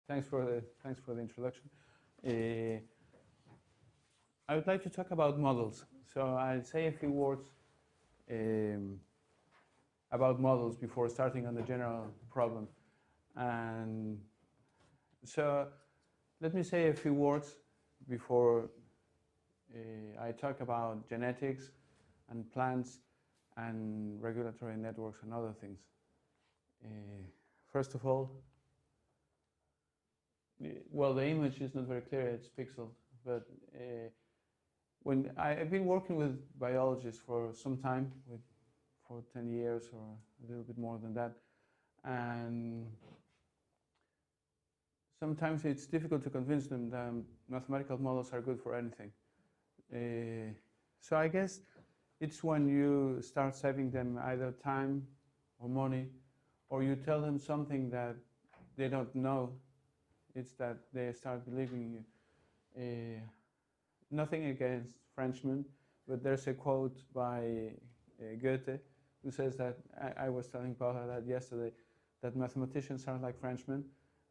Thanks for the introduction. I would like to talk about models. So I'll say a few words about models before starting on the general problem. And so let me say a few words before I talk about genetics and plants and regulatory networks and other things. First of all, well, the image is not very clear, it's pixeled, but when I've been working with biologists for some time, for 10 years or a little bit more than that, and sometimes it's difficult to convince them that mathematical models are good for anything. So I guess it's when you start saving them either time or money, or you tell them something that they don't know, it's that they start believing you. Nothing against Frenchmen, but there's a quote by Goethe who says that, I was telling Paula that yesterday, that mathematicians are like Frenchmen,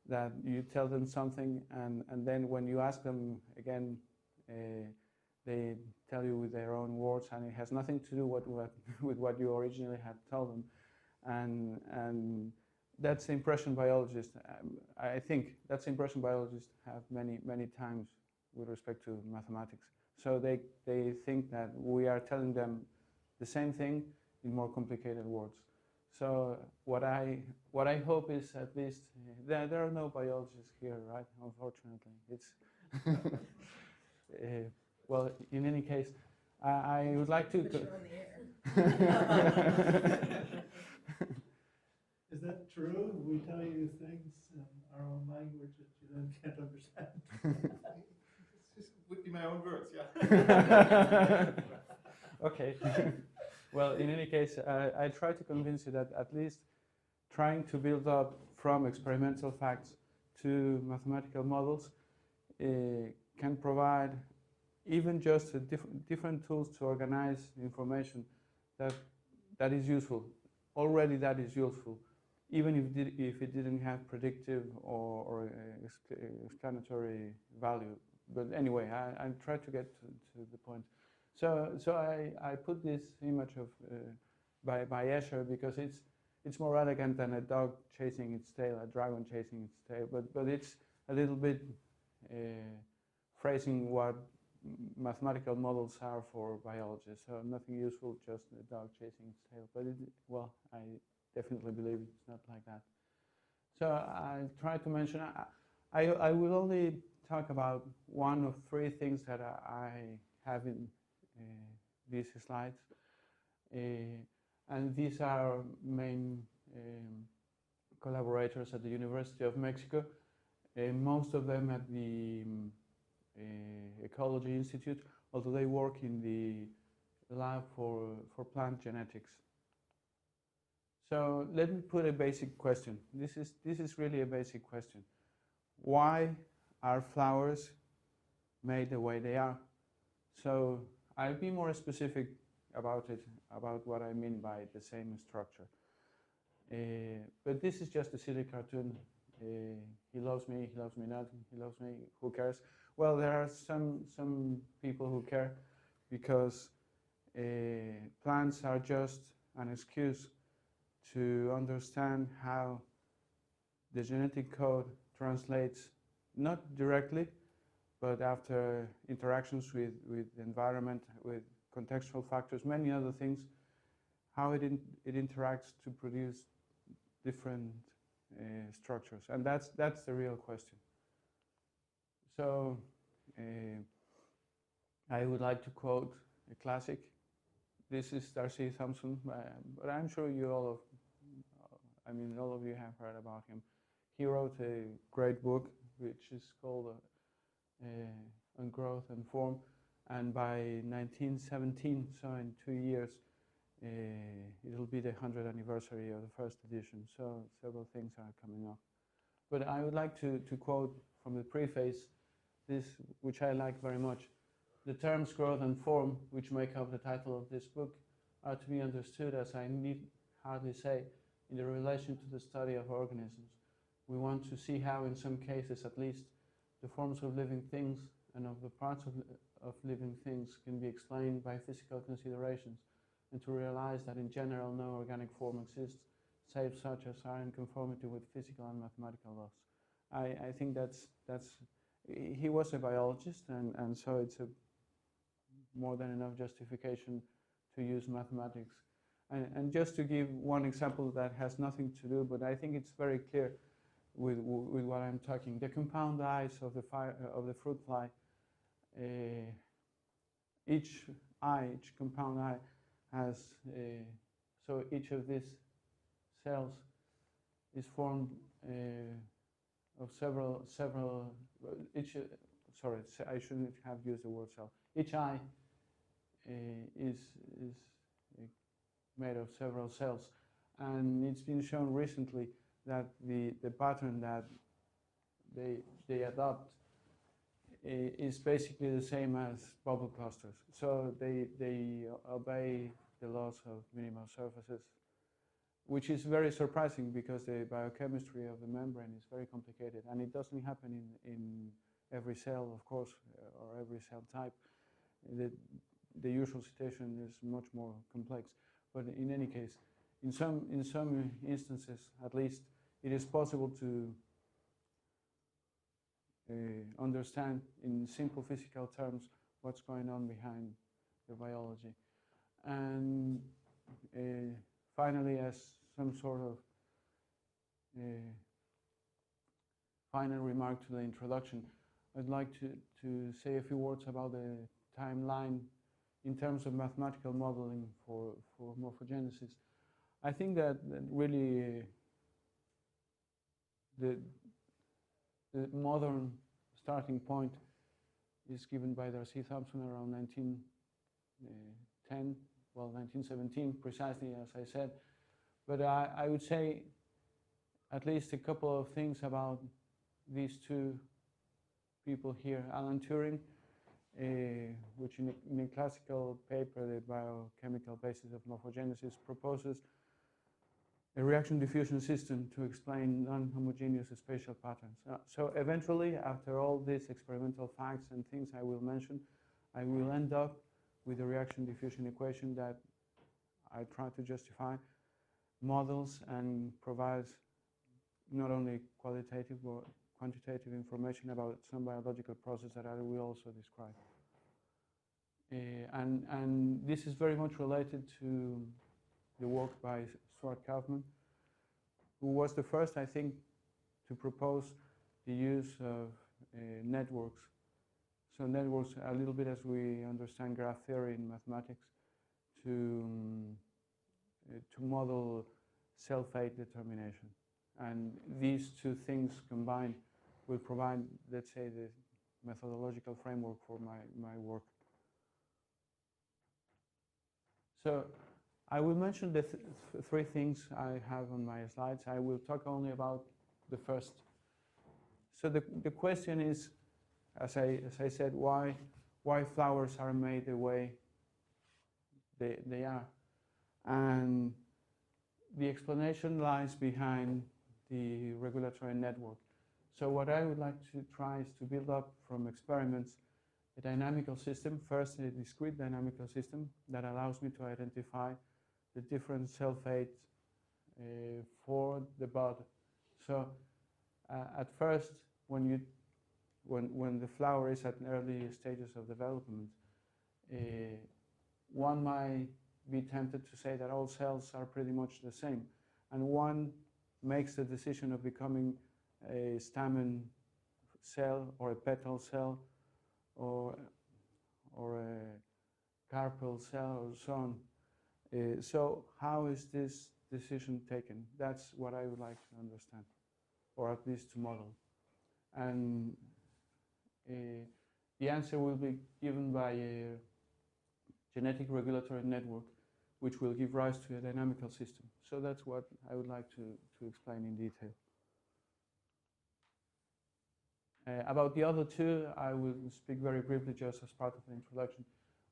that you tell them something and then when you ask them again, they tell you with their own words, and it has nothing to do with what you originally had told them. And that's the impression biologists, I think that's the impression biologists have many times with respect to mathematics. So they think that we are telling them the same thing in more complicated words. So what I hope is, at least there are no biologists here, right? Unfortunately, it's well. In any case, I would like to. Put you on the air. Is that true? We tell you things in our own language that you then can't understand. It's just in my own words, yeah. Okay. Well, in any case, I try to convince you that at least trying to build up from experimental facts to mathematical models can provide even just different tools to organize information that is useful. Already that is useful, even if it didn't have predictive or explanatory value. But anyway, I try to get to the point. So I put this image of by Escher because it's more elegant than a dog chasing its tail, a dragon chasing its tail. But it's a little bit phrasing what mathematical models are for biologists. So nothing useful, just a dog chasing its tail. But well, I definitely believe it's not like that. So I try to mention. I will only talk about one of three things that I have in these slides, and these are main collaborators at the University of Mexico, most of them at the Ecology Institute, although they work in the lab for plant genetics. So let me put a basic question. This is really a basic question. Why are flowers made the way they are? So I'll be more specific about it, about what I mean by the same structure. But this is just a silly cartoon. He loves me not, he loves me, who cares? Well, there are some people who care, because plants are just an excuse to understand how the genetic code translates, not directly, but after interactions with the environment, with contextual factors, many other things, how it interacts to produce different structures. And that's the real question. So I would like to quote a classic. This is Darcy Thompson, but I'm sure all of you have heard about him. He wrote a great book, which is called On Growth and Form, and by 1917, so in 2 years, it'll be the 100th anniversary of the first edition, so several things are coming up. But I would like to quote from the preface, this, which I like very much. The terms growth and form, which make up the title of this book, are to be understood, as I need hardly say, in the relation to the study of organisms. We want to see how, in some cases at least, the forms of living things and of the parts of living things can be explained by physical considerations, and to realize that in general no organic form exists, save such as are in conformity with physical and mathematical laws. I think that's he was a biologist, and so it's a more than enough justification to use mathematics. And just to give one example that has nothing to do, but I think it's very clear with what I'm talking. The compound eyes of the fruit fly, each compound eye has, so each of these cells is formed of several, sorry, I shouldn't have used the word cell. Each eye is made of several cells, and it's been shown recently that the pattern that they adopt is basically the same as bubble clusters. So they obey the laws of minimal surfaces, which is very surprising because the biochemistry of the membrane is very complicated, and it doesn't happen in every cell, of course, or every cell type. The usual situation is much more complex. But in any case, in some instances, at least, it is possible to understand in simple physical terms what's going on behind the biology. And finally, as some sort of final remark to the introduction, I'd like to say a few words about the timeline in terms of mathematical modeling for morphogenesis. I think that really the modern starting point is given by Darcy Thompson around 1910, well, 1917, precisely as I said. But I would say at least a couple of things about these two people here. Alan Turing, which in a classical paper, the biochemical basis of morphogenesis, proposes a reaction diffusion system to explain non-homogeneous spatial patterns. So eventually, after all these experimental facts and things I will mention, I will end up with a reaction diffusion equation that I try to justify, models, and provides not only qualitative but quantitative information about some biological process that I will also describe. And this is very much related to the work by Stuart Kaufman, who was the first, I think, to propose the use of networks. So networks, a little bit as we understand graph theory in mathematics, to model cell fate determination. And these two things combined will provide, let's say, the methodological framework for my work. So I will mention the three things I have on my slides. I will talk only about the first. So the question is, as I said, why flowers are made the way they are. And the explanation lies behind the regulatory network. So what I would like to try is to build up from experiments a dynamical system, first a discrete dynamical system that allows me to identify the different cell fates for the bud. So at first, when the flower is at early stages of development, one might be tempted to say that all cells are pretty much the same, and one makes the decision of becoming a stamen cell or a petal cell or a carpel cell or so on. So how is this decision taken? That's what I would like to understand, or at least to model. And the answer will be given by a genetic regulatory network, which will give rise to a dynamical system. So that's what I would like to explain in detail. About the other two, I will speak very briefly just as part of the introduction.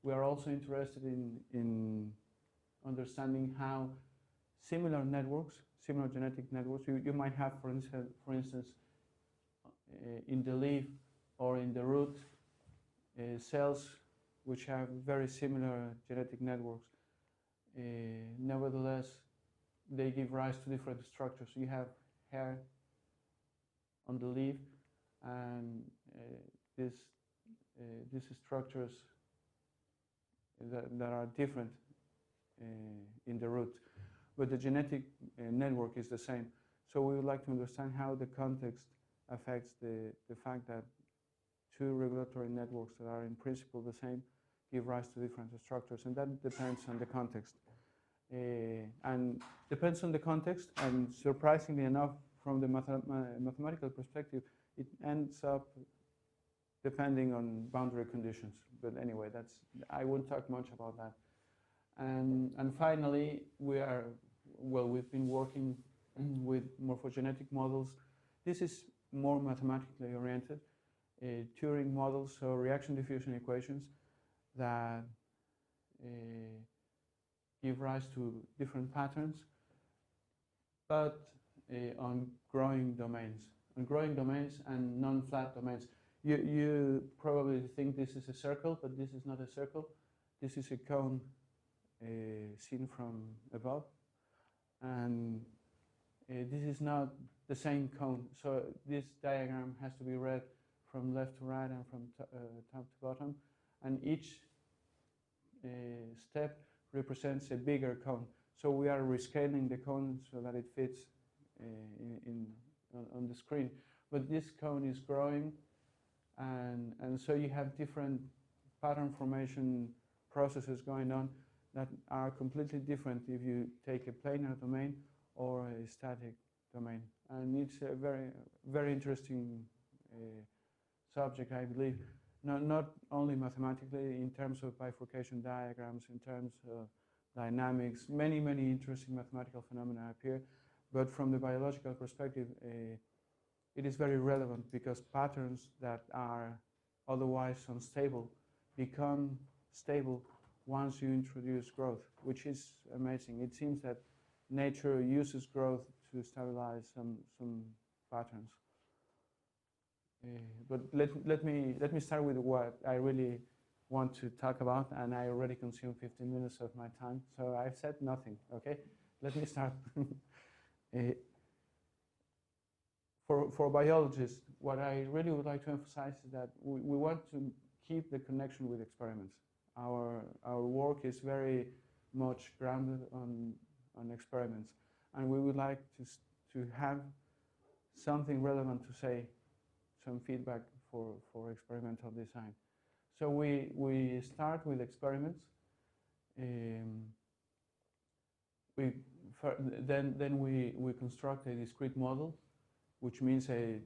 We are also interested in understanding how similar networks, similar genetic networks. You might have, for instance, in the leaf or in the root, cells which have very similar genetic networks. Nevertheless, they give rise to different structures. You have hair on the leaf, and these structures that are different in the root, but the genetic network is the same. So we would like to understand how the context affects the fact that two regulatory networks that are in principle the same give rise to different structures, and that depends on the context. And depends on the context, and surprisingly enough, from the mathematical perspective, it ends up depending on boundary conditions. But anyway, I won't talk much about that. And finally, we've been working with morphogenetic models. This is more mathematically oriented. Turing models, so reaction diffusion equations that give rise to different patterns, but on growing domains and non-flat domains. You probably think this is a circle, but this is not a circle. This is a cone seen from above, and this is not the same cone. So this diagram has to be read from left to right and from top to bottom, and each step represents a bigger cone. So we are rescaling the cone so that it fits on the screen. But this cone is growing, and so you have different pattern formation processes going on that are completely different if you take a planar domain or a static domain. And it's a very, very interesting subject, I believe, not only mathematically, in terms of bifurcation diagrams, in terms of dynamics, many interesting mathematical phenomena appear, but from the biological perspective, it is very relevant because patterns that are otherwise unstable become stable once you introduce growth, which is amazing. It seems that nature uses growth to stabilize some patterns. But let me start with what I really want to talk about, and I already consumed 15 minutes of my time, so I've said nothing, okay? Let me start. For biologists, what I really would like to emphasize is that we want to keep the connection with experiments. Our work is very much grounded on experiments, and we would like to have something relevant to say, some feedback for experimental design. So we start with experiments. Then we construct a discrete model, which means a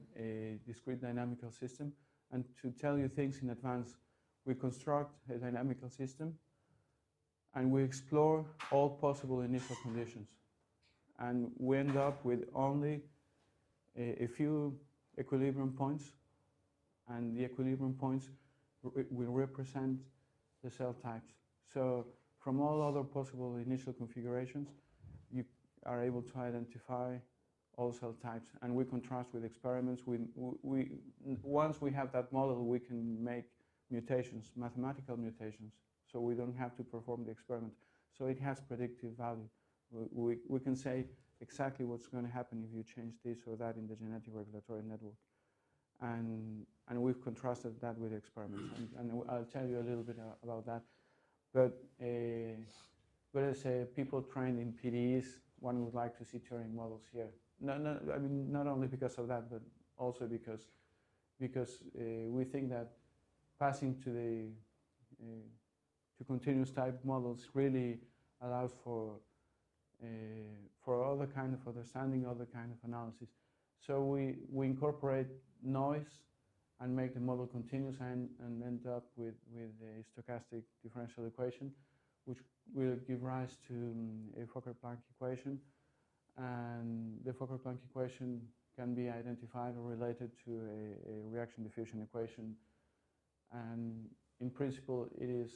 discrete dynamical system. And to tell you things in advance, we construct a dynamical system and we explore all possible initial conditions. And we end up with only a few equilibrium points, and the equilibrium points will represent the cell types. So from all other possible initial configurations, you are able to identify all cell types, and we contrast with experiments. Once we have that model, we can make mutations, mathematical mutations, so we don't have to perform the experiment. So it has predictive value. We can say exactly what's going to happen if you change this or that in the genetic regulatory network. And we've contrasted that with experiments, and I'll tell you a little bit about that. But as people trained in PDEs, one would like to see Turing models here. No, I mean, not only because of that, but also because we think that passing to continuous type models really allows for other kind of understanding, other kind of analysis. So we incorporate noise and make the model continuous and end up with a stochastic differential equation, which will give rise to a Fokker-Planck equation. And the Fokker-Planck equation can be identified or related to a reaction diffusion equation. And in principle, it is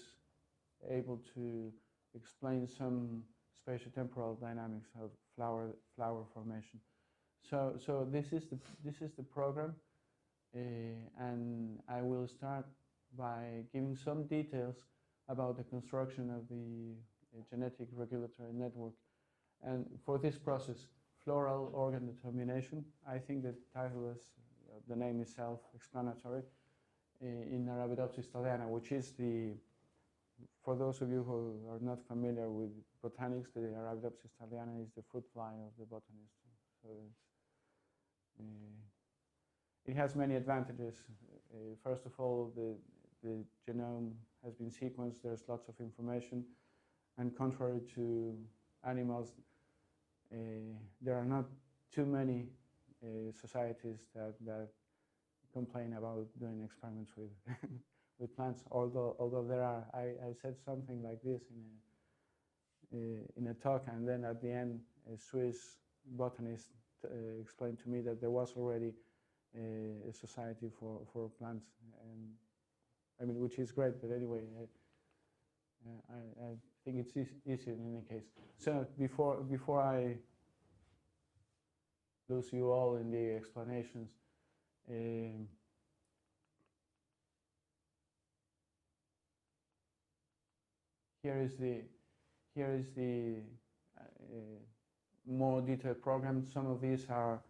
able to explain some spatiotemporal dynamics of flower formation. So this is the program, and I will start by giving some details about the construction of the genetic regulatory network. And for this process, floral organ determination, I think the title is, the name is self-explanatory, in Arabidopsis thaliana, which is for those of you who are not familiar with botanics, the Arabidopsis thaliana is the fruit fly of the botanist. So it has many advantages. First of all, the genome has been sequenced, there's lots of information, and contrary to animals, there are not too many societies that complain about doing experiments with with plants. Although there are, I said something like this in a talk, and then at the end, a Swiss botanist explained to me that there was already a society for plants, and I mean, which is great. But anyway, I think it's easier in any case. So before I lose you all in the explanations, here is the more detailed program. Some of these are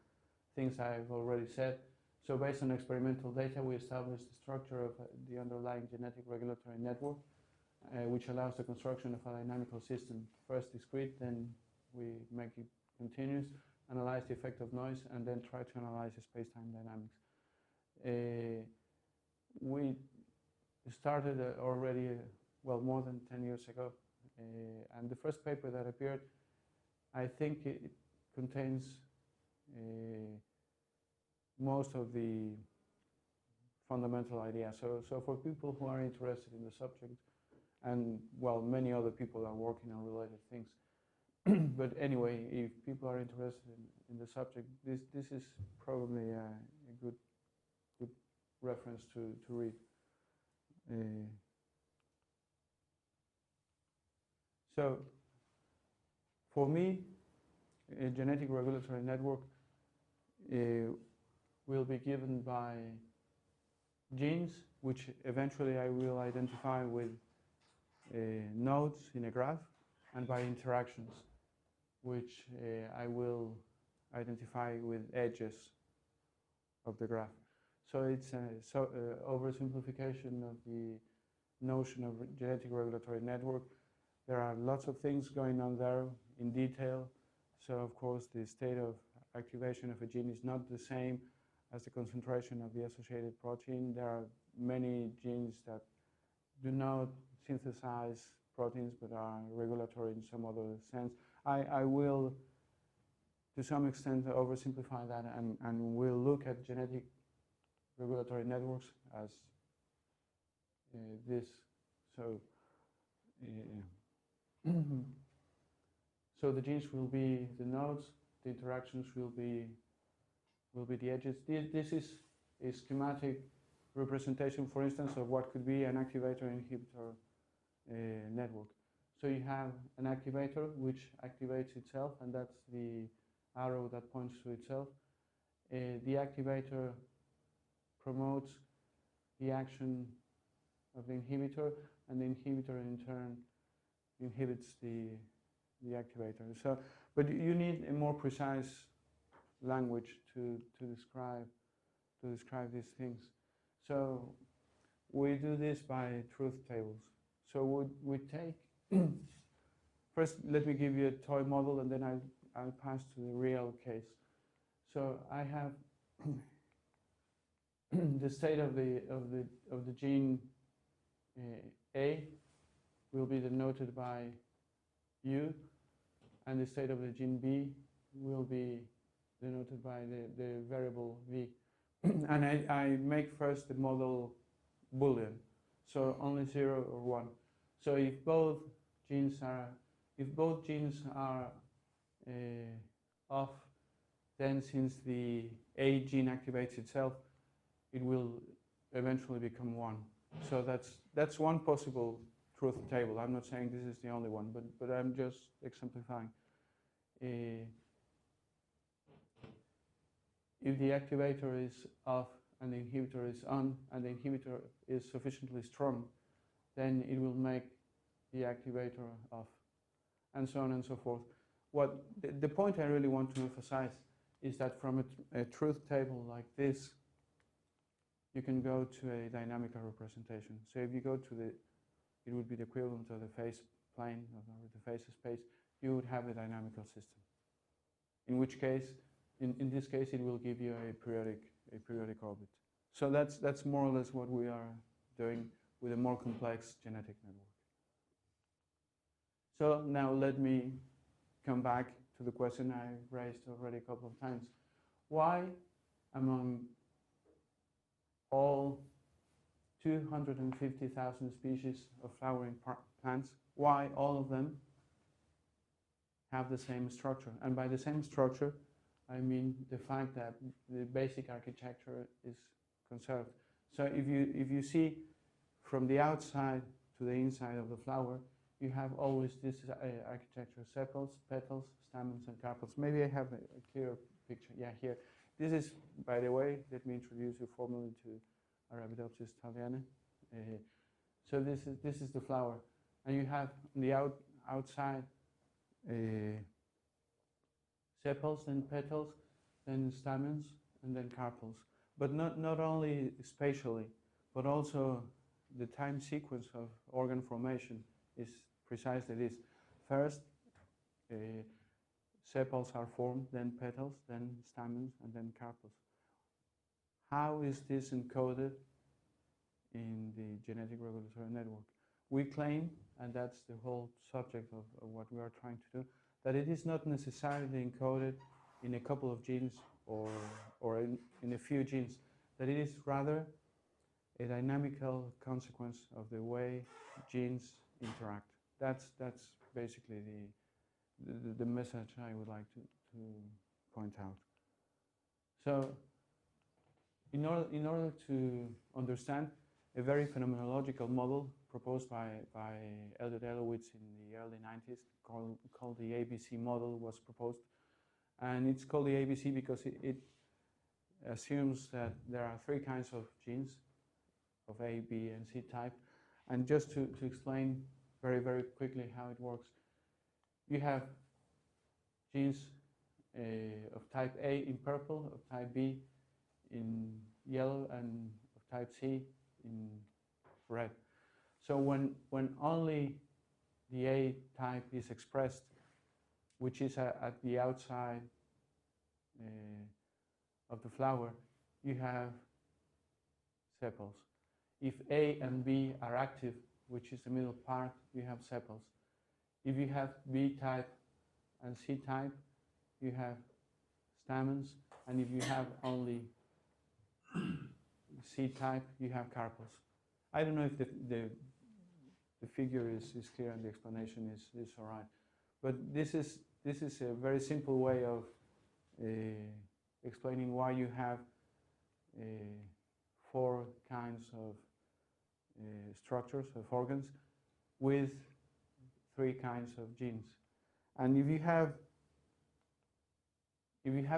things I've already said. So based on experimental data, we established the structure of the underlying genetic regulatory network, which allows the construction of a dynamical system, first discrete, then we make it continuous, analyze the effect of noise, and then try to analyze the space-time dynamics. We started already, well, more than 10 years ago, and the first paper that appeared, I think it contains most of the fundamental ideas. So for people who are interested in the subject, and well, many other people are working on related things. But anyway, if people are interested in the subject, this is probably a good reference to read. So for me, a genetic regulatory network will be given by genes, which eventually I will identify with nodes in a graph, and by interactions, which I will identify with edges of the graph. So it's an oversimplification of the notion of genetic regulatory network. There are lots of things going on there in detail. So of course the state of activation of a gene is not the same as the concentration of the associated protein. There are many genes that do not synthesize proteins but are regulatory in some other sense. I will to some extent oversimplify that, and we'll look at genetic regulatory networks as this. So so the genes will be the nodes, the interactions will be the edges. This is a schematic representation, for instance, of what could be an activator-inhibitor network. So you have an activator which activates itself, and that's the arrow that points to itself. The activator promotes the action of the inhibitor, and the inhibitor in turn inhibits the activator. So, but you need a more precise language to describe these things. So we do this by truth tables. So we take first. Let me give you a toy model, and then I'll pass to the real case. So I have the state of the gene A will be denoted by U, and the state of the gene B will be denoted by the variable V. And I make first the model Boolean, so only 0 or 1. So if both genes are off, then since the A gene activates itself, it will eventually become 1. So that's one possible truth table. I'm not saying this is the only one, but I'm just exemplifying. If the activator is off and the inhibitor is on, and the inhibitor is sufficiently strong, then it will make the activator off, and so on and so forth. What the point I really want to emphasize is that from a truth table like this, you can go to a dynamical representation. So if you go to it would be the equivalent of the phase plane or the phase space, you would have a dynamical system. In which case, in this case, it will give you a periodic orbit. So that's more or less what we are doing with a more complex genetic network. So now let me come back to the question I raised already a couple of times. Why, among all 250,000 species of flowering plants, why all of them have the same structure? And by the same structure, I mean the fact that the basic architecture is conserved. So if you see from the outside to the inside of the flower, you have always this architecture: sepals, petals, stamens, and carpels. Maybe I have a clearer picture. Yeah, here. This is, by the way, let me introduce you formally to Arabidopsis thaliana. So this is the flower, and you have on the outside sepals, then petals, then stamens, and then carpels. But not only spatially, but also the time sequence of organ formation is precisely this. First, sepals are formed, then petals, then stamens, and then carpels. How is this encoded in the genetic regulatory network? We claim, and that's the whole subject of what we are trying to do, that it is not necessarily encoded in a couple of genes or in a few genes, that it is rather a dynamical consequence of the way genes interact. That's basically the message I would like to point out. So in order to understand a very phenomenological model proposed by Elliot Elowitz in the early 90s, called the ABC model, was proposed. And it's called the ABC because it assumes that there are three kinds of genes, of A, B, and C type. And just to explain very, very quickly how it works, you have genes of type A in purple, of type B in yellow, and of type C in red. So when only the A type is expressed, which is at the outside of the flower, you have sepals. If A and B are active, which is the middle part, you have sepals. If you have B type and C type, you have stamens, and if you have only C type, you have carpels. I don't know if the figure is clear and the explanation is all right, but this is a very simple way of explaining why you have four kinds of structures of organs with three kinds of genes. And if you have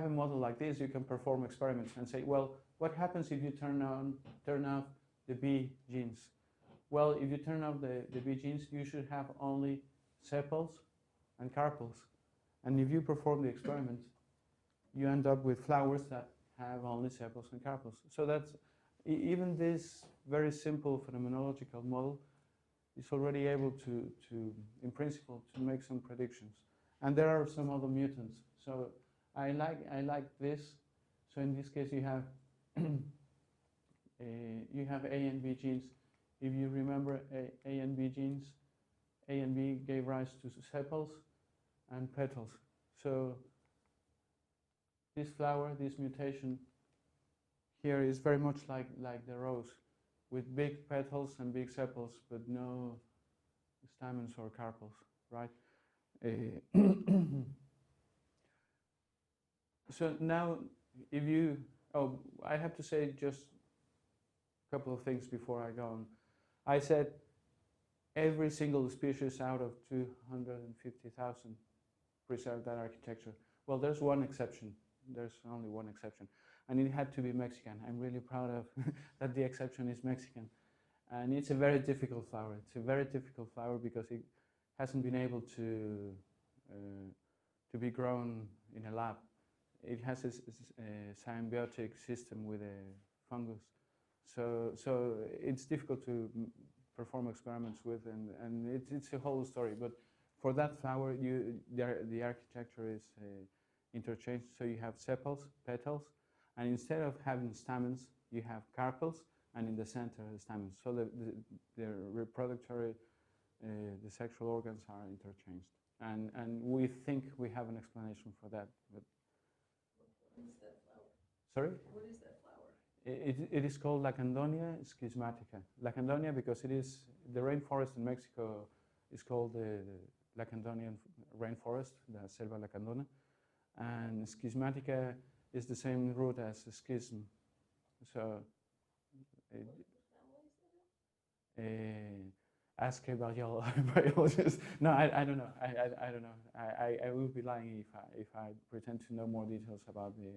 a model like this, you can perform experiments and say, well, what happens if you turn off the B genes? Well, if you turn off the B genes, you should have only sepals and carpels. And if you perform the experiment, you end up with flowers that have only sepals and carpels. So that's, even this very simple phenomenological model is already able to, in principle, to make some predictions. And there are some other mutants. So I like this. So in this case, you have A and B genes. If you remember A and B genes, A and B gave rise to sepals and petals. So this flower, this mutation here is very much like the rose, with big petals and big sepals, but no stamens or carpels, right? So now, if you, I have to say just a couple of things before I go on. I said every single species out of 250,000 preserved that architecture. Well, there's one exception. There's only one exception. And it had to be Mexican. I'm really proud of that the exception is Mexican. And it's a very difficult flower. It's a very difficult flower because it hasn't been able to be grown in a lab. It has a symbiotic system with a fungus. So it's difficult to perform experiments with, and it's a whole story. But for that flower, the architecture is interchanged. So you have sepals, petals, and instead of having stamens, you have carpels, and in the center, stamens. So the reproductory, the sexual organs are interchanged. And we think we have an explanation for that. But What is that flower? sorry? What is that flower? It is called Lacandonia schismatica. Lacandonia because it is, the rainforest in Mexico is called the Lacandonian rainforest, the Selva lacandona. And schismatica is the same root as schism. So, ask a biologist. No, I don't know. I don't know. I will be lying if I pretend to know more details about the.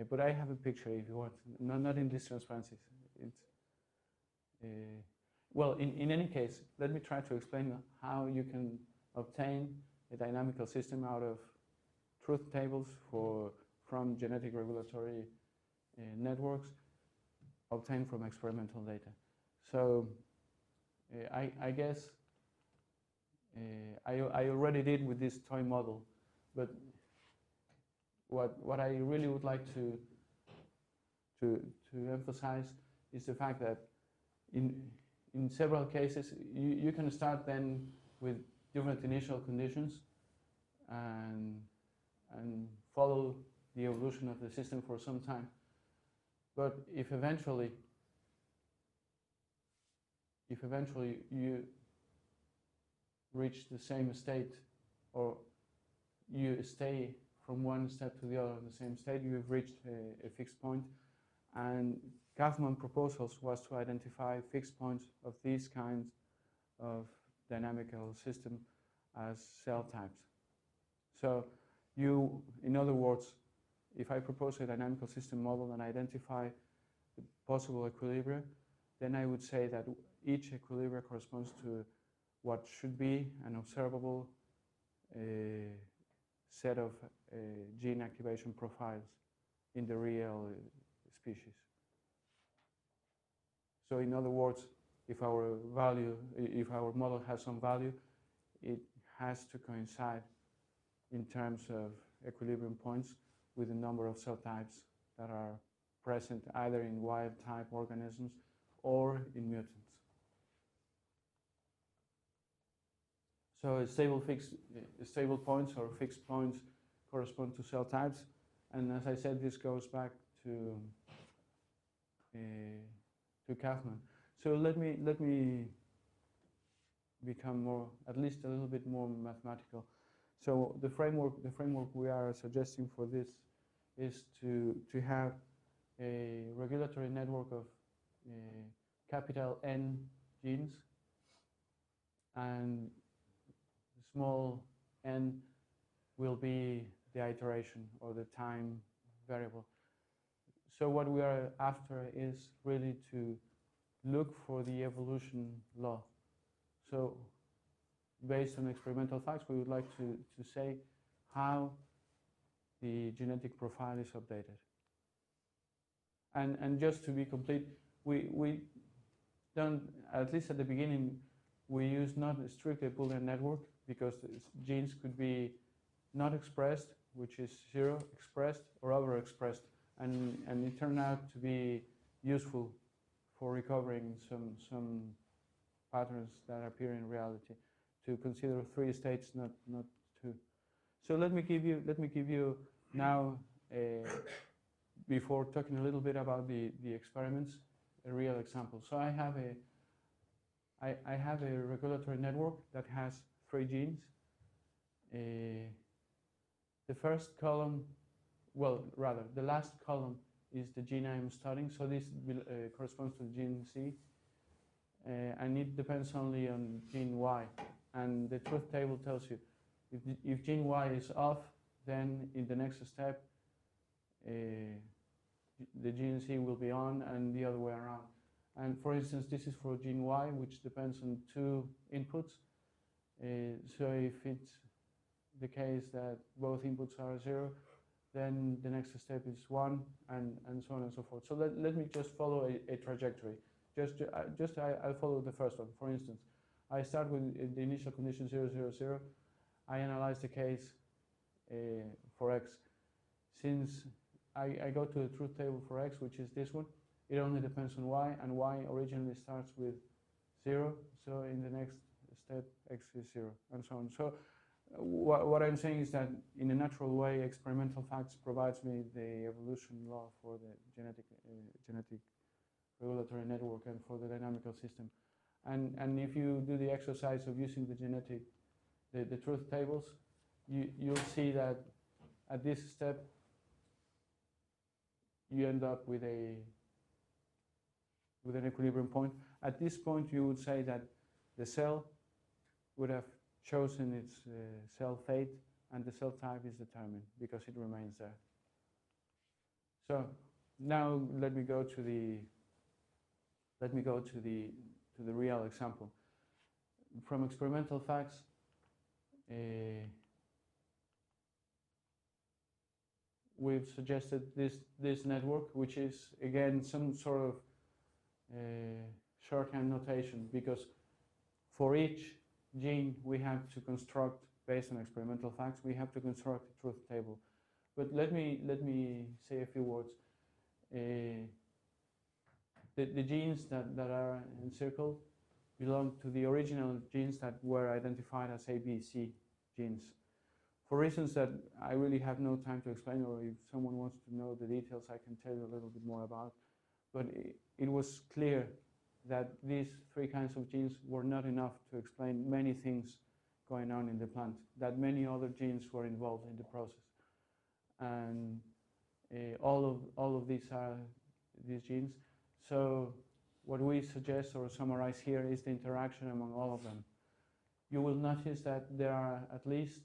But I have a picture if you want. Not in this transparency. It's. Well, in any case, let me try to explain how you can obtain a dynamical system out of truth tables from genetic regulatory networks obtained from experimental data. So I guess I already did with this toy model, but what I really would like to emphasize is the fact that in several cases you can start then with different initial conditions and follow the evolution of the system for some time. But if eventually you reach the same state, or you stay from one step to the other in the same state, you've reached a fixed point. And Kaufman's proposals was to identify fixed points of these kinds of dynamical system as cell types. So in other words, if I propose a dynamical system model and identify the possible equilibria, then I would say that each equilibria corresponds to what should be an observable set of gene activation profiles in the real species. So in other words, if our model has some value, it has to coincide in terms of equilibrium points with the number of cell types that are present either in wild type organisms or in mutants. So stable points or fixed points correspond to cell types, and as I said, this goes back to Kaufman. So let me become more, at least a little bit more mathematical. So the framework we are suggesting for this is to have a regulatory network of capital N genes, and small n will be the iteration or the time variable. So what we are after is really to look for the evolution law. So based on experimental facts, we would like to say how the genetic profile is updated. And just to be complete, we don't, at least at the beginning, we use not a strictly Boolean network because genes could be not expressed, which is 0, expressed, or overexpressed. And it turned out to be useful for recovering some patterns that appear in reality, to consider 3 states, not 2. So let me give you now, before talking a little bit about the experiments, a real example. So I have a regulatory network that has 3 genes. The first column, well, rather, the last column is the gene I'm studying. So this corresponds to gene C. and it depends only on gene Y. And the truth table tells you if gene Y is off, then in the next step, the gene Z will be on and the other way around. And for instance, this is for gene Y, which depends on 2 inputs. So if it's the case that both inputs are 0, then the next step is 1, and so on and so forth. So let me just follow a trajectory. I'll follow the first one. For instance, I start with the initial condition 0, 0, 0. I analyze the case for X. Since I go to the truth table for X, which is this one, it only depends on Y, and Y originally starts with 0. So in the next step, X is 0, and so on. So what I'm saying is that in a natural way, experimental facts provides me the evolution law for the genetic regulatory network and for the dynamical system. And if you do the exercise of using the truth tables, you'll see that at this step, you end up with an equilibrium point. At this point, you would say that the cell would have chosen its cell fate, and the cell type is determined because it remains there. So now let me go to the real example. From experimental facts, we've suggested this network, which is again some sort of shorthand notation, because for each gene we have to construct, based on experimental facts, we have to construct a truth table. But let me say a few words. The genes that are encircled belong to the original genes that were identified as ABC genes. For reasons that I really have no time to explain, or if someone wants to know the details, I can tell you a little bit more about. But it was clear that these 3 kinds of genes were not enough to explain many things going on in the plant, that many other genes were involved in the process. And all of these are these genes. So what we suggest or summarize here is the interaction among all of them. You will notice that there are at least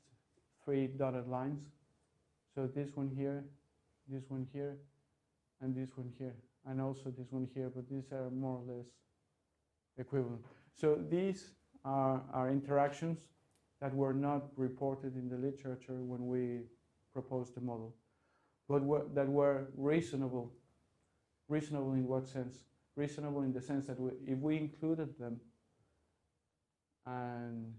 3 dotted lines. So this one here, and this one here, and also this one here, but these are more or less equivalent. So these are interactions that were not reported in the literature when we proposed the model, but that were reasonable. Reasonable in what sense? Reasonable in the sense that if we included them and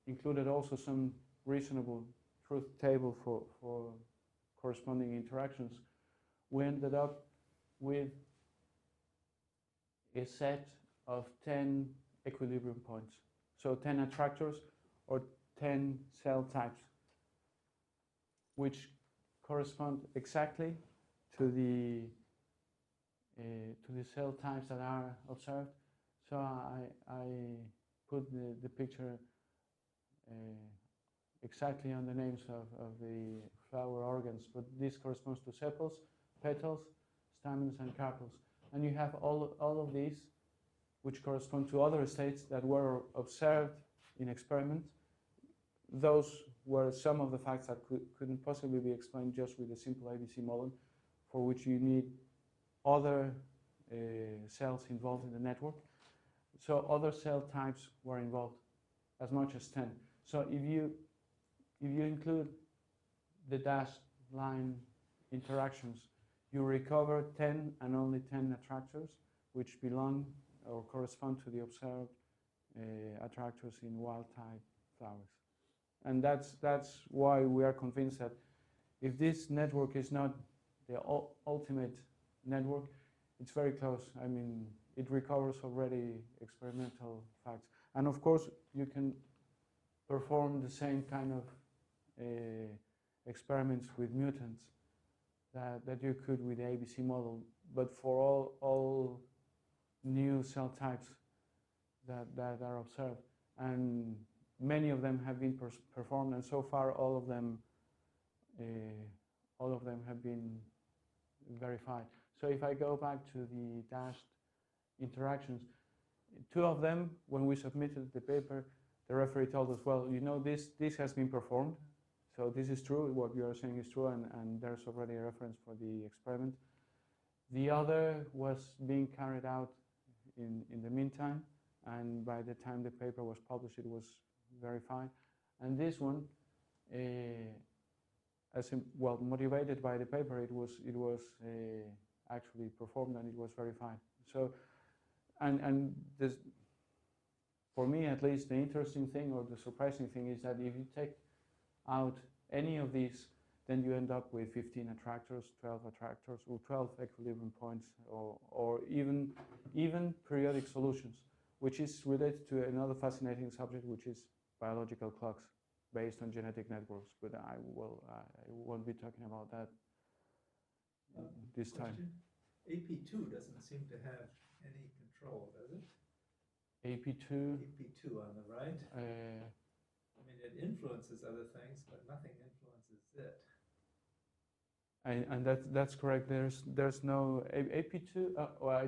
included also some reasonable truth table for corresponding interactions, we ended up with a set of 10 equilibrium points. So 10 attractors or 10 cell types, which correspond exactly to the cell types that are observed. So I put the picture exactly on the names of the flower organs, but this corresponds to sepals, petals, stamens, and carpels. And you have all of these, which correspond to other states that were observed in experiments. Those were some of the facts that couldn't possibly be explained just with a simple ABC model, for which you need other cells involved in the network. So other cell types were involved, as much as 10. So if you include the dashed line interactions, you recover 10 and only 10 attractors, which belong or correspond to the observed attractors in wild-type flowers. And that's why we are convinced that if this network is not the ultimate network, it's very close. I mean, it recovers already experimental facts. And of course, you can perform the same kind of experiments with mutants that you could with the ABC model, but for all new cell types that are observed. And many of them have been performed, and so far all of them have been verified. So if I go back to the dashed interactions, two of them, when we submitted the paper, the referee told us, well, you know, this has been performed, so this is true, what you are saying is true, and there's already a reference for the experiment. The other was being carried out in the meantime, and by the time the paper was published, it was verified. And this one, well, motivated by the paper, it was actually performed and it was verified. So, and this, for me at least, the interesting thing or the surprising thing is that if you take out any of these, then you end up with 15 attractors, 12 attractors, or 12 equilibrium points, or even periodic solutions, which is related to another fascinating subject, which is biological clocks based on genetic networks. But I won't be talking about that this time. AP2 doesn't seem to have any control, does it? AP2. AP2 on the right. I mean, it influences other things, but nothing influences it. And that's correct. There's no AP2. Well, I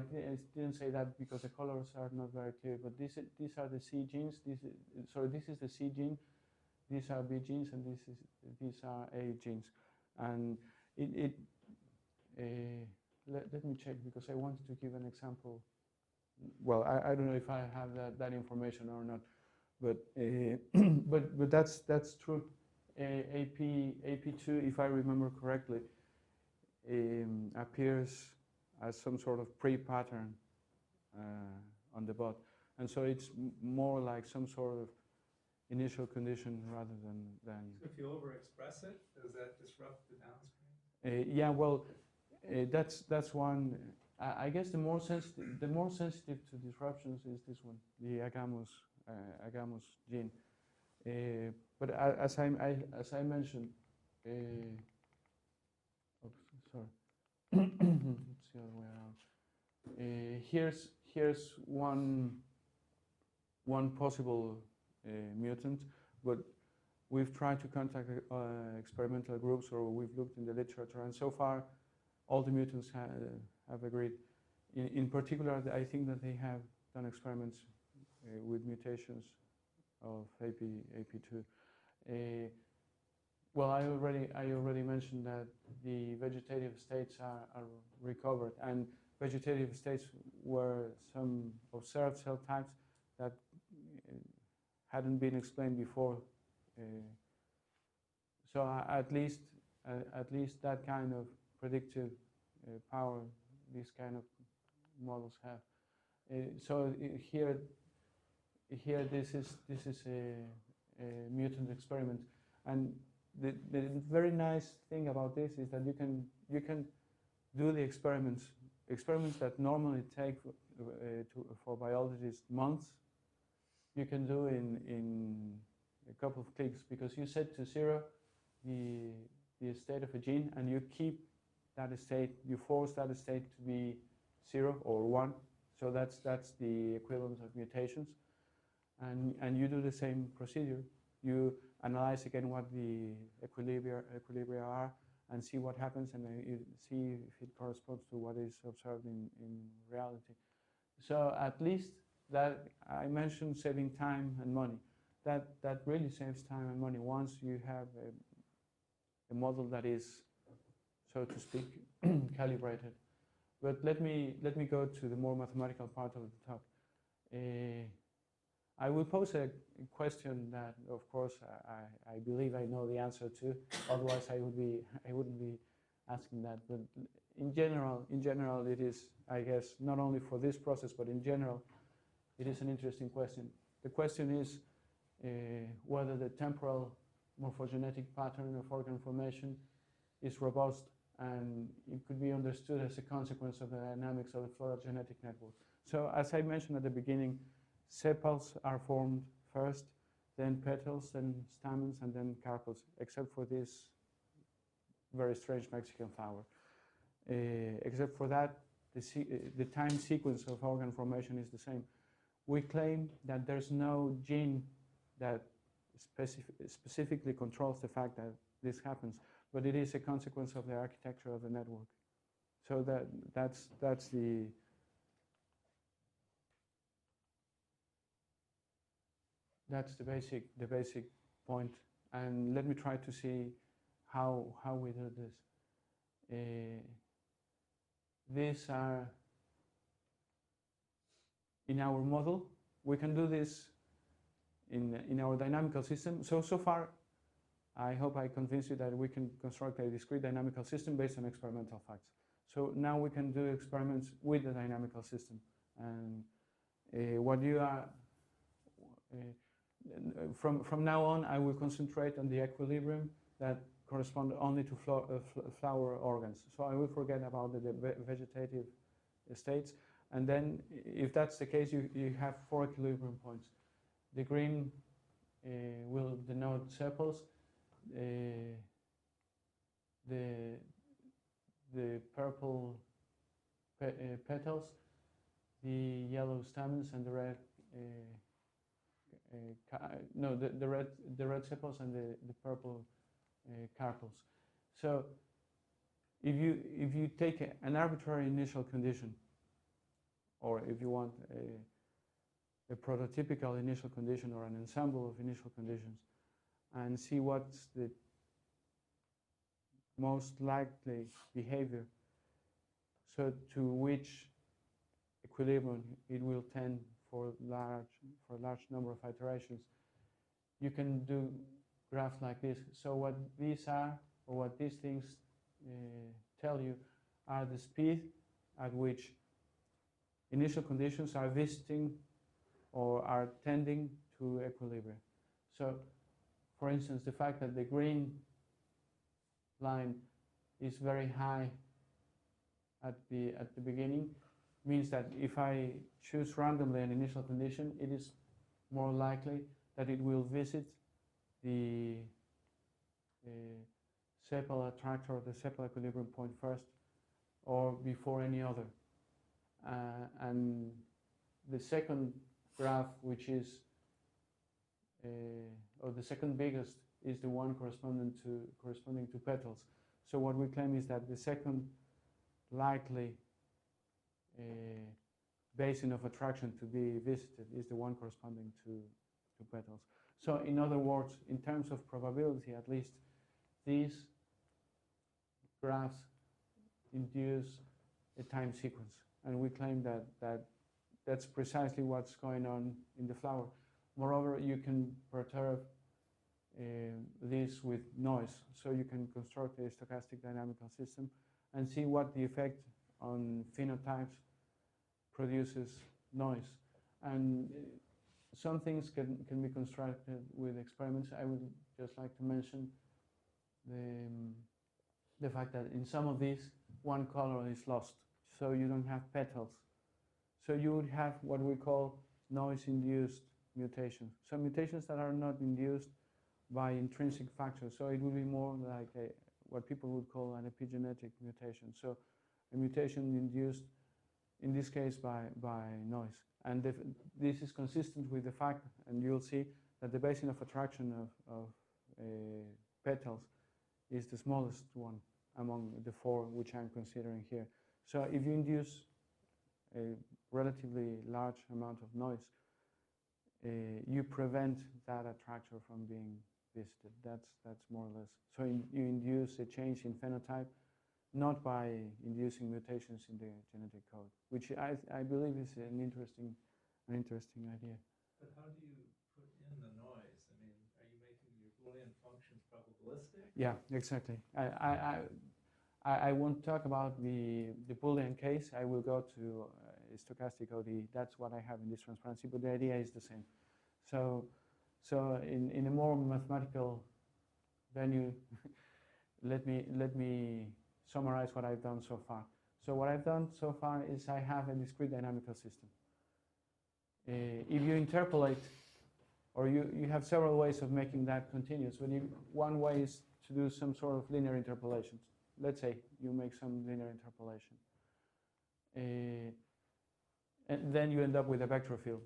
didn't say that because the colors are not very clear. But these are the C genes. This is the C gene. These are B genes, and these are A genes. And let me check because I wanted to give an example. Well, I don't know if I have that information or not, but but that's true. AP2, if I remember correctly, appears as some sort of pre-pattern on the bot, and so it's more like some sort of initial condition rather than. So if you overexpress it, does that disrupt the downstream? Yeah, well, that's one. I guess the more sensitive to disruptions is this one, the agamous gene. But as I mentioned, oops, sorry, it's the other way around. Here's one possible mutant, but we've tried to contact experimental groups, or we've looked in the literature, and so far all the mutants have agreed. In particular, I think that they have done experiments with mutations of AP2. Well, I already mentioned that the vegetative states are recovered, and vegetative states were some observed cell types that hadn't been explained before. So at least that kind of predictive power these kind of models have. So here this is a mutant experiment, and the very nice thing about this is that you can do the experiments that normally take for biologists months. You can do in a couple of clicks, because you set to 0 the state of a gene, and you keep that state. You force that state to be 0 or 1. So that's the equivalent of mutations, and you do the same procedure. You analyze again what the equilibria are, and see what happens, and then you see if it corresponds to what is observed in reality. So at least that I mentioned saving time and money. That really saves time and money once you have a model that is, so to speak, calibrated. But let me go to the more mathematical part of the talk. I will pose a question that, of course, I believe I know the answer to. Otherwise, I wouldn't be asking that. But in general, it is, I guess, not only for this process, but in general, it is an interesting question. The question is whether the temporal morphogenetic pattern of organ formation is robust, and it could be understood as a consequence of the dynamics of the phylogenetic network. So as I mentioned at the beginning, sepals are formed first, then petals, then stamens, and then carpels, except for this very strange Mexican flower. Except for that, the time sequence of organ formation is the same. We claim that there's no gene that specifically controls the fact that this happens, but it is a consequence of the architecture of the network. So that's the that's the basic point. And let me try to see how we do this. These are in our model. We can do this in our dynamical system. So far, I hope I convinced you that we can construct a discrete dynamical system based on experimental facts. So now we can do experiments with the dynamical system. And what you are, from now on, I will concentrate on the equilibrium that correspond only to flower organs. So I will forget about the vegetative states. And then, if that's the case, you have 4 equilibrium points. The green will denote sepals. The purple petals, the yellow stamens, and the red the red sepals and the purple carpels. So if you take an arbitrary initial condition, or if you want a prototypical initial condition or an ensemble of initial conditions, and see what's the most likely behavior, so to which equilibrium it will tend for a large number of iterations, you can do graphs like this. So what these are, or what these things tell you, are the speed at which initial conditions are visiting or are tending to equilibrium. So, for instance, the fact that the green line is very high at the beginning means that if I choose randomly an initial condition, it is more likely that it will visit the sepal attractor or the sepal equilibrium point first, or before any other. And the second graph, which is, or the second biggest, is the one corresponding to petals. So what we claim is that the second likely basin of attraction to be visited is the one corresponding to petals. So in other words, in terms of probability at least, these graphs induce a time sequence. And we claim that that's precisely what's going on in the flower. Moreover, you can perturb this with noise. So you can construct a stochastic dynamical system and see what the effect on phenotypes produces noise. And some things can be constructed with experiments. I would just like to mention the fact that in some of these, one color is lost. So you don't have petals. So you would have what we call noise-induced mutations. So mutations that are not induced by intrinsic factors. So it would be more like what people would call an epigenetic mutation. So a mutation induced, in this case, by noise. And this is consistent with the fact, and you'll see, that the basin of attraction of petals is the smallest one among the 4 which I'm considering here. So if you induce a relatively large amount of noise, you prevent that attractor from being visited. That's more or less. So you induce a change in phenotype, not by inducing mutations in the genetic code, which I believe is an interesting idea. But how do you put in the noise? I mean, are you making your Boolean functions probabilistic? Yeah, exactly. I won't talk about the Boolean case. I will go to stochastic ODE. That's what I have in this transparency, but the idea is the same. So in a more mathematical venue, let me summarize what I've done so far. So what I've done so far is I have a discrete dynamical system. If you interpolate, or you have several ways of making that continuous. One way is to do some sort of linear interpolation. Let's say you make some linear interpolation. And then you end up with a vector field.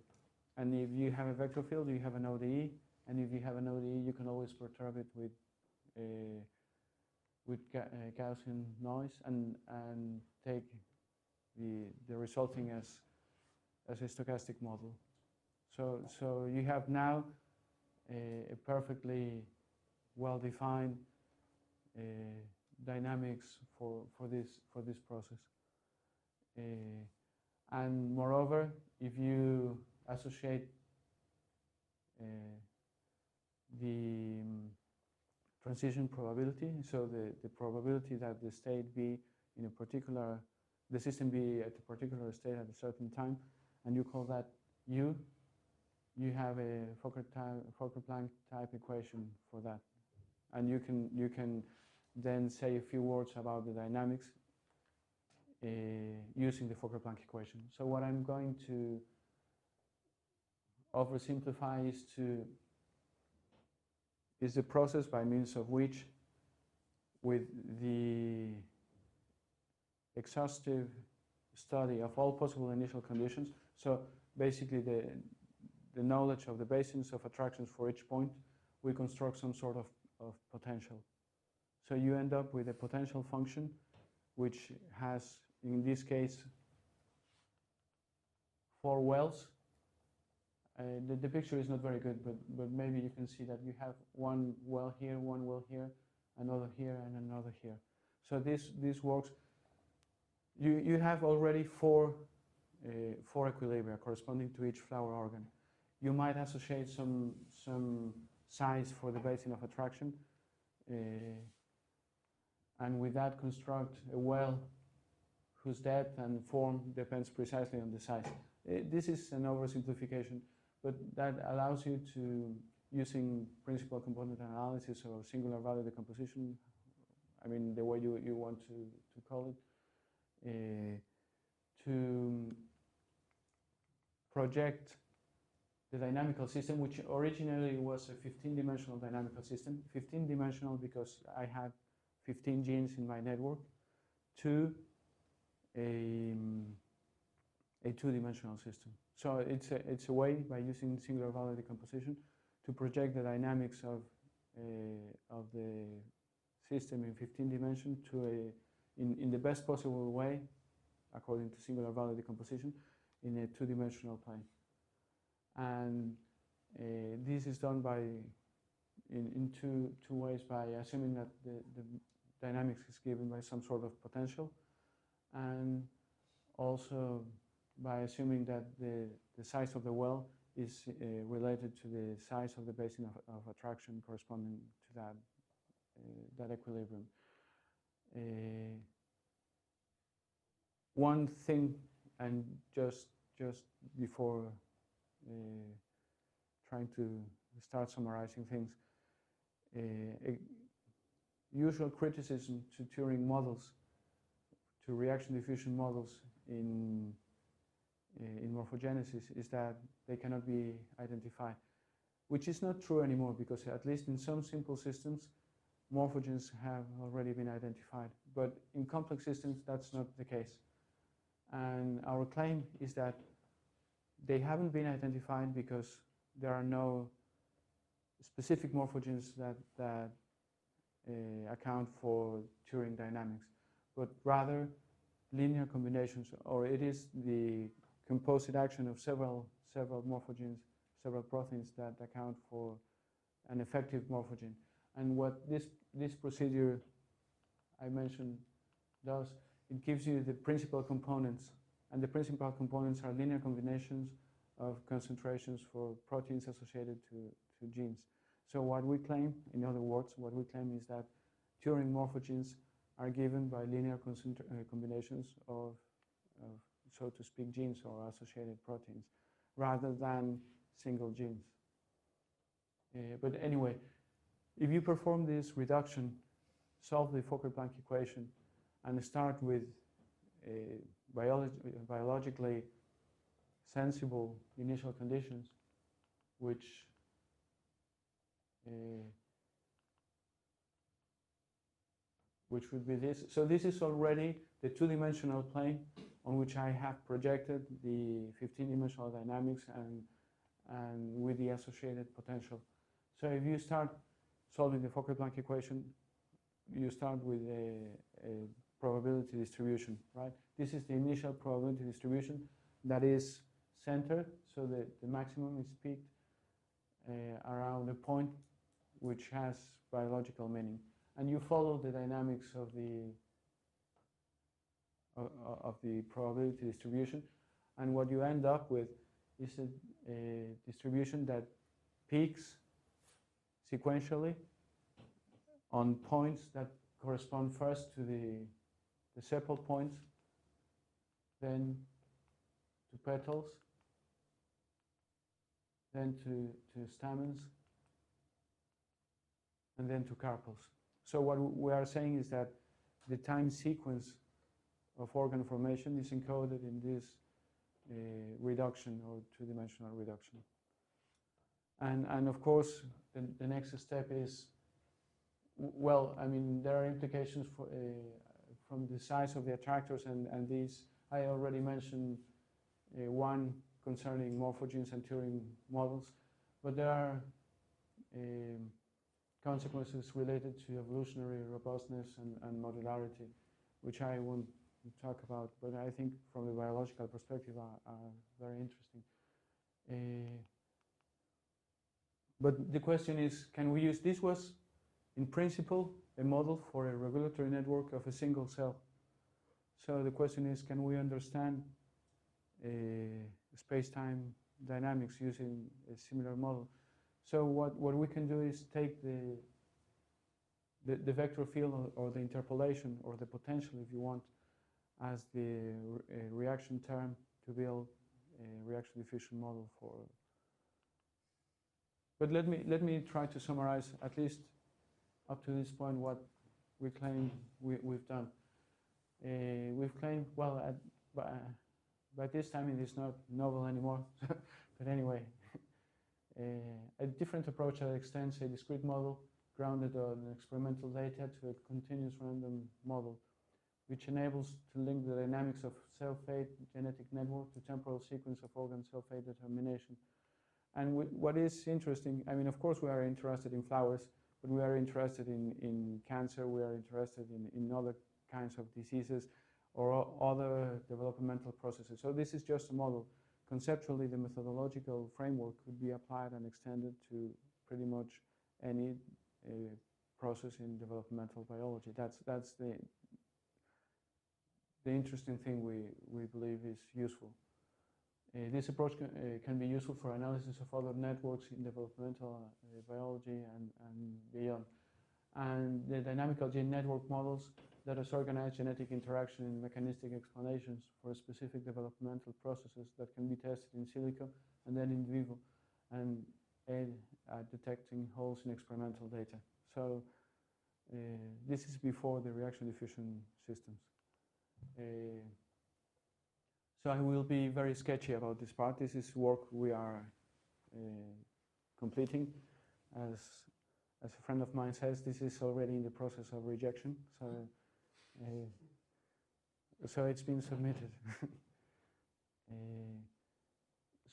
And if you have a vector field, you have an ODE. And if you have an ODE, you can always perturb it with Gaussian noise and take the resulting as a stochastic model. So you have now a perfectly well-defined dynamics for this process. And moreover, if you associate the transition probability, so the probability that the state be in a particular, the system be at a particular state at a certain time, and you call that U, you have a Fokker-Planck type equation for that. And you can then say a few words about the dynamics using the Fokker-Planck equation. So what I'm going to oversimplify is the process by means of which, with the exhaustive study of all possible initial conditions, so basically the knowledge of the basins of attractions for each point, we construct some sort of potential. So you end up with a potential function which has, in this case, 4 wells. The picture is not very good, but maybe you can see that you have one well here, another here, and another here. So this works. You have already 4 equilibria corresponding to each flower organ. You might associate some size for the basin of attraction, and with that construct a well whose depth and form depends precisely on the size. This is an oversimplification, but that allows you to, using principal component analysis or singular value decomposition, I mean the way you want to call it, to project the dynamical system, which originally was a 15-dimensional dynamical system, 15-dimensional because I had 15 genes in my network, to a 2-dimensional system. So it's a way, by using singular value decomposition, to project the dynamics of the system in 15 dimensions to in the best possible way, according to singular value decomposition, in a 2-dimensional plane. And this is done in two ways: by assuming that the dynamics is given by some sort of potential, and also by assuming that the size of the well is related to the size of the basin of attraction corresponding to that equilibrium. One thing, and just before trying to start summarizing things, a usual criticism to Turing models, to reaction diffusion models in morphogenesis, is that they cannot be identified, which is not true anymore, because at least in some simple systems, morphogens have already been identified. But in complex systems, that's not the case. And our claim is that they haven't been identified because there are no specific morphogens that account for Turing dynamics, but rather linear combinations, or it is the composite action of several morphogens, several proteins that account for an effective morphogen. And what this procedure I mentioned does, it gives you the principal components, and the principal components are linear combinations of concentrations for proteins associated to genes. So what we claim, in other words, what we claim is that Turing morphogens are given by linear combinations of, so to speak, genes or associated proteins, rather than single genes. But anyway, if you perform this reduction, solve the Fokker-Planck equation, and start with biologically sensible initial conditions, which would be this. So this is already the 2-dimensional plane on which I have projected the 15-dimensional dynamics and with the associated potential. So if you start solving the Fokker-Planck equation, you start with a probability distribution, right? This is the initial probability distribution that is centered, so the maximum is peaked around a point which has biological meaning, and you follow the dynamics of the probability distribution, and what you end up with is a distribution that peaks sequentially on points that correspond first to the sepal points, then to petals, then to stamens, and then to carpels. So what we are saying is that the time sequence of organ formation is encoded in this reduction or two-dimensional reduction. And of course, the next step is, well, I mean, there are implications for, from the size of the attractors, and these, I already mentioned one concerning morphogenes and Turing models, but there are consequences related to evolutionary robustness and modularity, which I won't talk about, but I think from the biological perspective are very interesting. But the question is, can we use this? Was in principle a model for a regulatory network of a single cell. So the question is, can we understand space-time dynamics using a similar model? So what we can do is take the vector field or the interpolation or the potential, if you want, as the reaction term to build a reaction diffusion model for. But let me try to summarize, at least up to this point, what we claim we've done. We've claimed, well, by this time it is not novel anymore, but anyway, a different approach that extends a discrete model grounded on experimental data to a continuous random model, which enables to link the dynamics of cell fate genetic network to temporal sequence of organ cell fate determination. And what is interesting, I mean, of course we are interested in flowers, but we are interested in cancer, we are interested in other kinds of diseases or other developmental processes. So this is just a model. Conceptually, the methodological framework could be applied and extended to pretty much any process in developmental biology. That's the interesting thing we believe is useful. This approach can be useful for analysis of other networks in developmental biology and beyond. And the dynamical gene network models let us organize genetic interaction in mechanistic explanations for specific developmental processes that can be tested in silico and then in vivo, and aid at detecting holes in experimental data. So this is before the reaction diffusion systems. So I will be very sketchy about this part. This is work we are completing. As a friend of mine says, this is already in the process of rejection. So it's been submitted.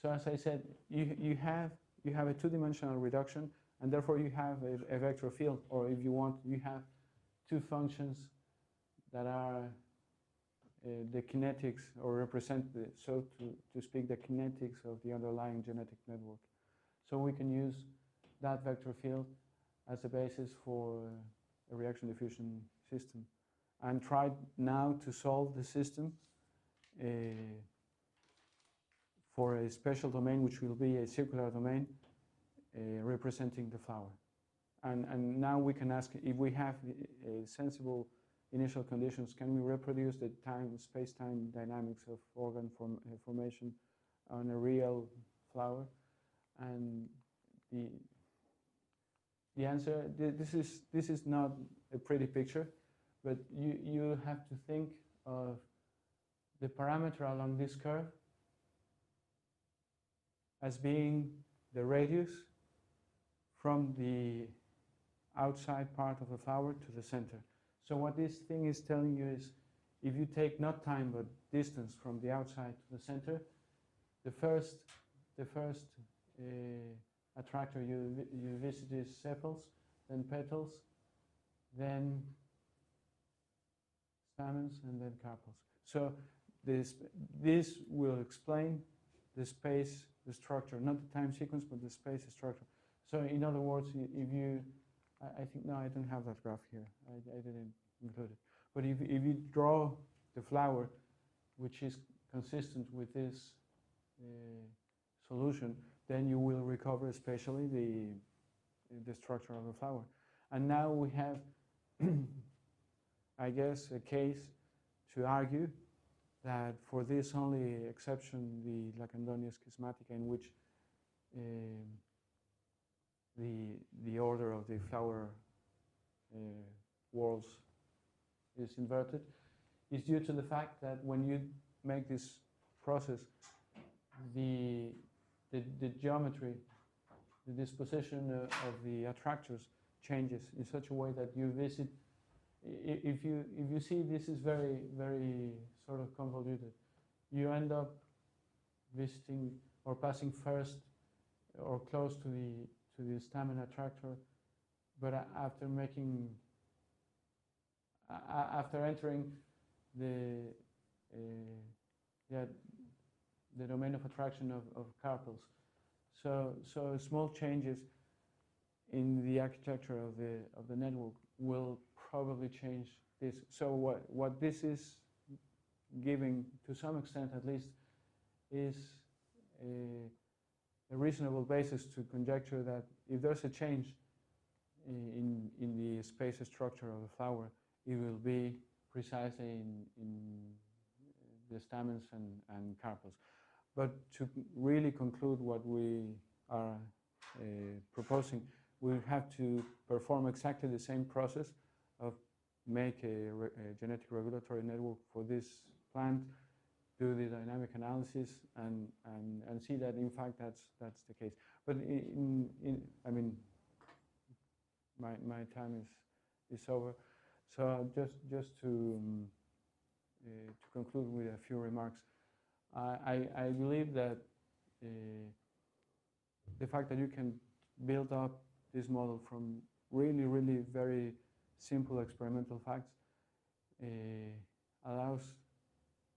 So as I said, you have a two-dimensional reduction, and therefore you have a vector field, or if you want, you have two functions that are the kinetics, or represent, so to speak, the kinetics of the underlying genetic network. So we can use that vector field as a basis for a reaction diffusion system, and try now to solve the system for a special domain, which will be a circular domain representing the flower. And now we can ask, if we have sensible initial conditions, can we reproduce the space-time dynamics of organ formation on a real flower? And the answer, this is not a pretty picture, but you have to think of the parameter along this curve as being the radius from the outside part of the flower to the center. So what this thing is telling you is, if you take not time but distance from the outside to the center, the first attractor you visit is sepals, then petals, then stamens, and then carpels. So this will explain the space, the structure, not the time sequence, but the space structure. So in other words, if you, I think, no, I don't have that graph here. I didn't include it. But if you draw the flower, which is consistent with this solution, then you will recover especially the structure of the flower. And now we have, I guess, a case to argue that for this only exception, the Lacandonia schematica, in which the order of the flower whorls is inverted, is due to the fact that when you make this process, the geometry, the disposition of the attractors changes in such a way that you visit. If you see, this is very, very sort of convoluted. You end up visiting or passing first or close to the stamen attractor, but after entering the domain of attraction of carpels. So small changes in the architecture of the network will probably change this. So what this is giving, to some extent at least, is a reasonable basis to conjecture that if there's a change in the space structure of the flower, it will be precisely in the stamens and carpels. But to really conclude what we are proposing, we have to perform exactly the same process of make a genetic regulatory network for this plant, do the dynamic analysis, and see that in fact that's the case. But I mean, my time is over. So just to conclude with a few remarks, I believe that the fact that you can build up this model from really, really very simple experimental facts allows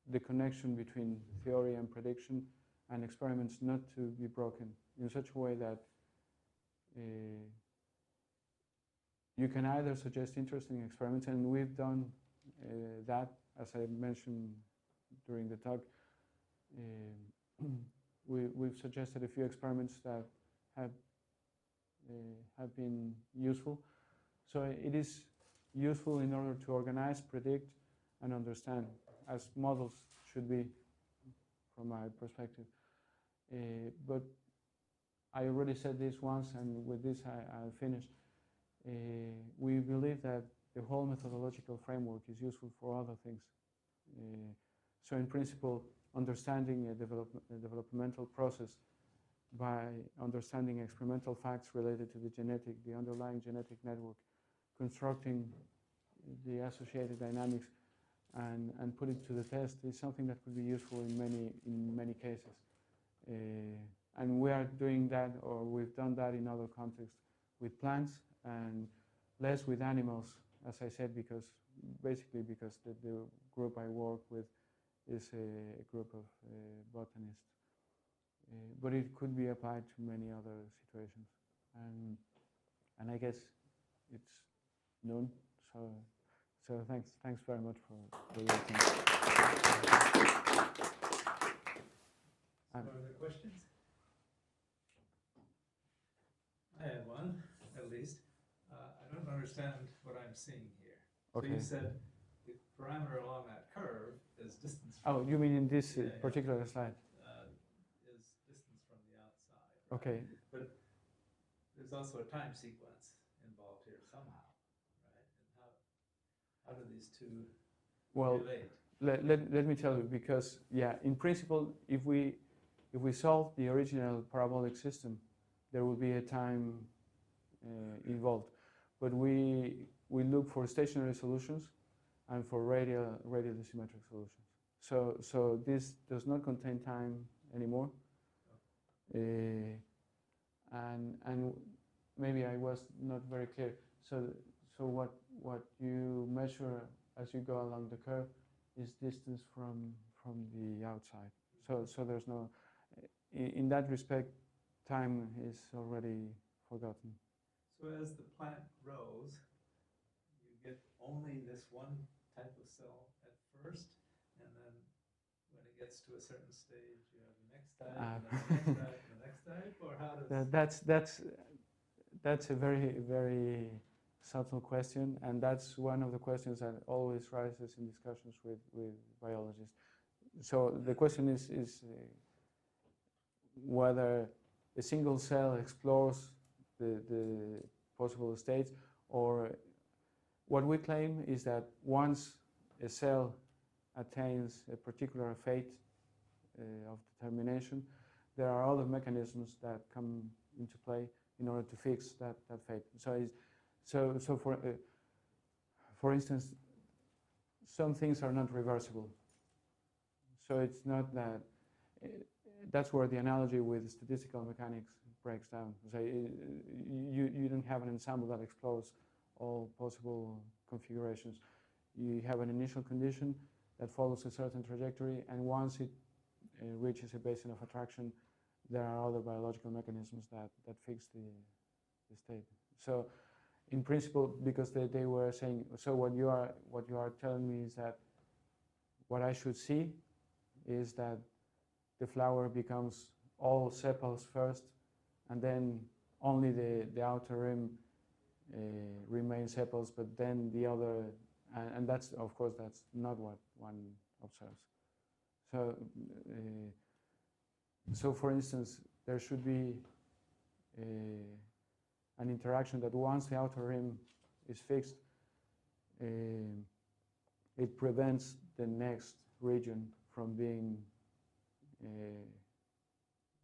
the connection between theory and prediction and experiments not to be broken in such a way that you can either suggest interesting experiments, and we've done that, as I mentioned during the talk. We've suggested a few experiments that have been useful. So it is useful in order to organize, predict, and understand, as models should be, from my perspective. But I already said this once, and with this I'll finish. We believe that the whole methodological framework is useful for other things. So in principle, understanding a developmental process by understanding experimental facts related to the underlying genetic network, constructing the associated dynamics, and put it to the test is something that could be useful in many cases. And we are doing that, or we've done that in other contexts with plants and less with animals, as I said, basically because the group I work with is a group of botanists. But it could be applied to many other situations. And I guess it's noon, so thanks very much for your attention. Further questions? I have one, at least. I don't understand what I'm seeing here. Okay. So you said the parameter along that curve is distance Oh, from, you mean in this Yeah, particular slide? is distance from the outside. Right? Okay. But there's also a time sequence involved here somehow, right? And how do these two relate? Let me tell you, because in principle, if we solve the original parabolic system, there will be a time involved. But we look for stationary solutions and for radially symmetric solutions. So this does not contain time anymore. And maybe I was not very clear. So what you measure as you go along the curve is distance from the outside. So there's no, in that respect, time is already forgotten. So as the plant grows, you get only this one type of cell at first, and then when it gets to a certain stage, you have the next type, and then the next type, and the next type, or how does... That's a very, very subtle question, and that's one of the questions that always rises in discussions with biologists. So the question is whether a single cell explores the possible states, or what we claim is that once a cell attains a particular fate of determination, there are other mechanisms that come into play in order to fix that fate. So for instance, some things are not reversible. So it's not that, that's where the analogy with statistical mechanics breaks down. So you don't have an ensemble that explores all possible configurations. You have an initial condition that follows a certain trajectory, and once it reaches a basin of attraction, there are other biological mechanisms that fix the state. So in principle, because they were saying, so what you are telling me is that what I should see is that the flower becomes all sepals first, and then only the outer rim remains sepals, but then the other, and that's, of course, that's not what one observes. So for instance, there should be an interaction that once the outer rim is fixed, it prevents the next region from being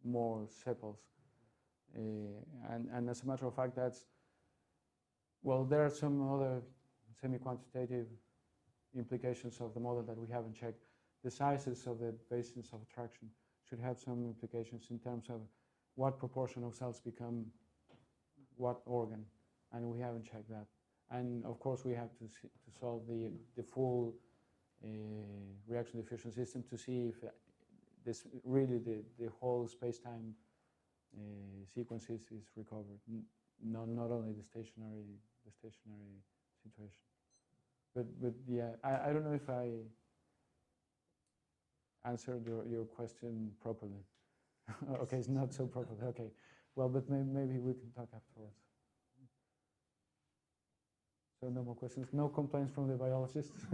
more sepals. And as a matter of fact, that's, well, there are some other semi-quantitative implications of the model that we haven't checked. The sizes of the basins of attraction should have some implications in terms of what proportion of cells become what organ, and we haven't checked that. And of course, we have to solve the full reaction diffusion system to see if this really the whole space-time sequence is recovered, not only the stationary situation. But yeah, I don't know if I answered your question properly. Okay, it's not so properly. Okay, well, but maybe we can talk afterwards. So no more questions. No complaints from the biologists.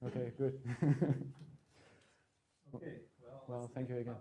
Okay, good. Okay, Well, thank you again.